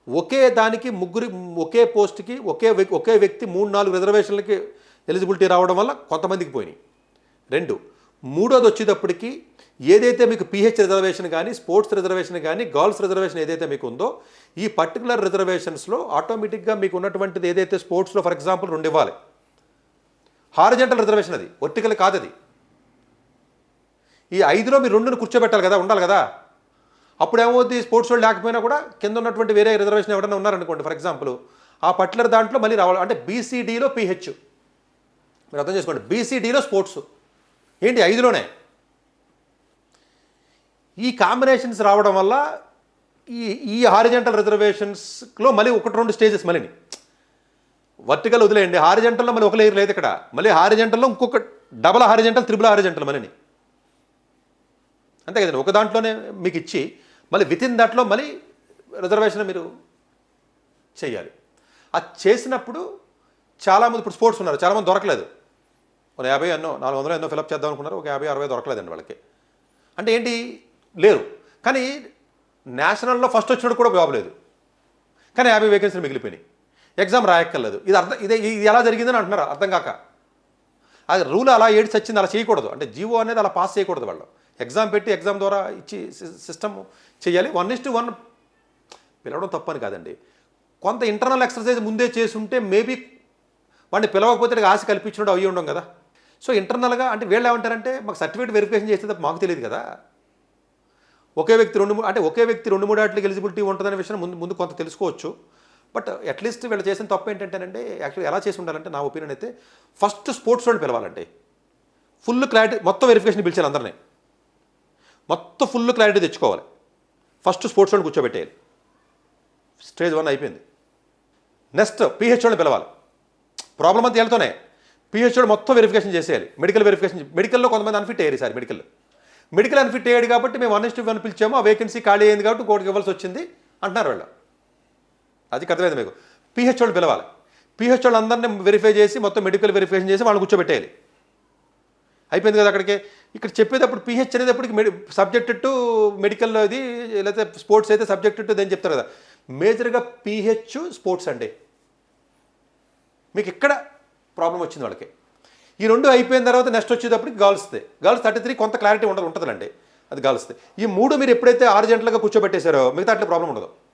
ఒకే దానికి ముగ్గురు ఒకే పోస్ట్కి ఒకే వ్యక్తి 3-4 రిజర్వేషన్లకి ఎలిజిబిలిటీ రావడం వల్ల కొంతమందికి పోయినాయి. 2, మూడోది వచ్చేటప్పటికి ఏదైతే మీకు పిహెచ్ రిజర్వేషన్ కానీ స్పోర్ట్స్ రిజర్వేషన్ కానీ గర్ల్స్ రిజర్వేషన్ ఏదైతే మీకు ఉందో ఈ పర్టికులర్ రిజర్వేషన్స్లో ఆటోమేటిక్గా మీకు ఉన్నటువంటిది ఏదైతే స్పోర్ట్స్లో ఫర్ ఎగ్జాంపుల్ 2 ఇవ్వాలి. హారిజంటల్ రిజర్వేషన్ అది, వర్టికల్ కాదు అది. ఈ 5లో మీరు 2ని కూర్చోబెట్టాలి కదా, ఉండాలి కదా. అప్పుడు ఏమవుద్ది, స్పోర్ట్స్ వాళ్ళు లేకపోయినా కూడా కింద ఉన్నటువంటి వేరే రిజర్వేషన్ ఎవరైనా ఉన్నారనుకోండి ఫర్ ఎగ్జాంపుల్, ఆ పర్టికులర్ దాంట్లో మళ్ళీ రావాలి. అంటే బీసీడీలో పిహెచ్ మీరు అర్థం చేసుకోండి, బీసీడీలో స్పోర్ట్స్ ఏంటి 5లోనే. ఈ కాంబినేషన్స్ రావడం వల్ల ఈ హారిజంటల్ రిజర్వేషన్స్లో మళ్ళీ 1-2 స్టేజెస్ మళ్ళీ వర్టికల్ వదిలేయండి. హారిజంటల్లో మళ్ళీ ఒక లేయర్ లేదు ఇక్కడ, మళ్ళీ హారిజంటల్లో ఇంకొక డబల్ హారిజంటల్ త్రిబుల్ హారిజంటల్ మళ్ళీ అంతే కదండి. ఒక దాంట్లోనే మీకు ఇచ్చి మళ్ళీ వితిన్ దాంట్లో మళ్ళీ రిజర్వేషన్ మీరు చేయాలి. అది చేసినప్పుడు చాలామంది ఇప్పుడు స్పోర్ట్స్ ఉన్నారు, చాలామంది దొరకలేదు. ఒక 50 ఎన్నో 400 ఎన్నో ఫిలప్ చేద్దాం అనుకున్నారు, ఒక 50-60 దొరకలేదండి వాళ్ళకి. అంటే ఏంటి లేరు, కానీ నేషనల్లో ఫస్ట్ వచ్చినప్పుడు కూడా జాబ్ లేదు, కానీ 50 వేకెన్సీలు మిగిలిపోయినాయి. ఎగ్జామ్ రాయక్కర్లేదు. ఇది ఎలా జరిగిందని అంటున్నారు అర్థం కాక. అది రూల్ అలా ఏడ్చి వచ్చింది, అలా చేయకూడదు. అంటే జీవో అనేది అలా పాస్ చేయకూడదు. వాళ్ళు ఎగ్జామ్ పెట్టి ఎగ్జామ్ ద్వారా ఇచ్చి సిస్టమ్ చేయాలి. 1:1 పిలవడం తప్పని కాదండి. కొంత ఇంటర్నల్ ఎక్సర్సైజ్ ముందే చేసుంటే మేబీ వాడిని పిలవకపోతే ఆశ కల్పించినట్టు అయ్యి ఉండం కదా. సో ఇంటర్నల్గా అంటే వీళ్ళు ఏమంటారంటే మాకు సర్టిఫికేట్ వెరిఫికేషన్ చేస్తే తప్ప మాకు తెలియదు కదా. ఒకే వ్యక్తి 2-3 వాటికి ఎలిజిబిలిటీ ఉంటుందనే విషయం ముందు కొంత తెలుసుకోవచ్చు. బట్ అట్లీస్ట్ వీళ్ళు చేసిన తప్పు ఏంటంటేనండి, యాక్చువల్లీ ఎలా చేసి ఉండాలంటే నా ఒపీనియన్ అయితే ఫస్ట్ స్పోర్ట్స్ వాళ్ళు పిలవాలండి. ఫుల్ క్లారిటీ మొత్తం వెరిఫికేషన్ పిలిచాలి, అందరినీ మొత్తం ఫుల్ క్లారిటీ తెచ్చుకోవాలి. ఫస్ట్ స్పోర్ట్స్ వాళ్ళు కూర్చోబెట్టేయాలి. స్టేజ్ 1 అయిపోయింది. నెక్స్ట్ పిహెచ్ వాళ్ళని పిలవాలి. ప్రాబ్లం అంతా వెళ్తూనే పిహెచ్ వాడు మొత్తం వెరిఫికేషన్ చేసేయాలి. మెడికల్లో కొంతమంది అన్ఫిట్ అయ్యారు సార్. మెడికల్ అన్ఫిట్ అయ్యాడు కాబట్టి మేము 1:1 పిలిచాము, ఆ వేకెన్సీ ఖాళీ అయింది కాబట్టి ఇంకోటికి ఇవ్వాల్సి వచ్చింది అంటున్నారు వాళ్ళు. అది అర్థమైంది మీకు. పిహెచ్ వాళ్ళు పిలవాలి. పిహెచ్ వాళ్ళు అందరినీ వెరిఫై చేసి మొత్తం మెడికల్ వెరిఫికేషన్ చేసి వాళ్ళని కూర్చోబెట్టేయాలి. అయిపోయింది కదా అక్కడికి. ఇక్కడ చెప్పేటప్పుడు పిహెచ్ అనేటప్పటికి సబ్జెక్టెడ్ టు మెడికల్లో ఇది, లేకపోతే స్పోర్ట్స్ అయితే సబ్జెక్టెడ్ టు అని చెప్తారు కదా. మేజర్గా పిహెచ్ స్పోర్ట్స్ అండి. మీకు ఇక్కడ ప్రాబ్లం వచ్చింది వాళ్ళకి. ఈ 2 అయిపోయిన తర్వాత నెక్స్ట్ వచ్చేటప్పటికి గర్ల్స్ 33 కొంత క్లారిటీ ఉంటుందండి, అది గర్ల్స్. ఈ 3 మీరు ఎప్పుడైతే 6 గంటలుగా కూర్చోబెట్టేశారో మిగతా అట్లా ప్రాబ్లం ఉండదు.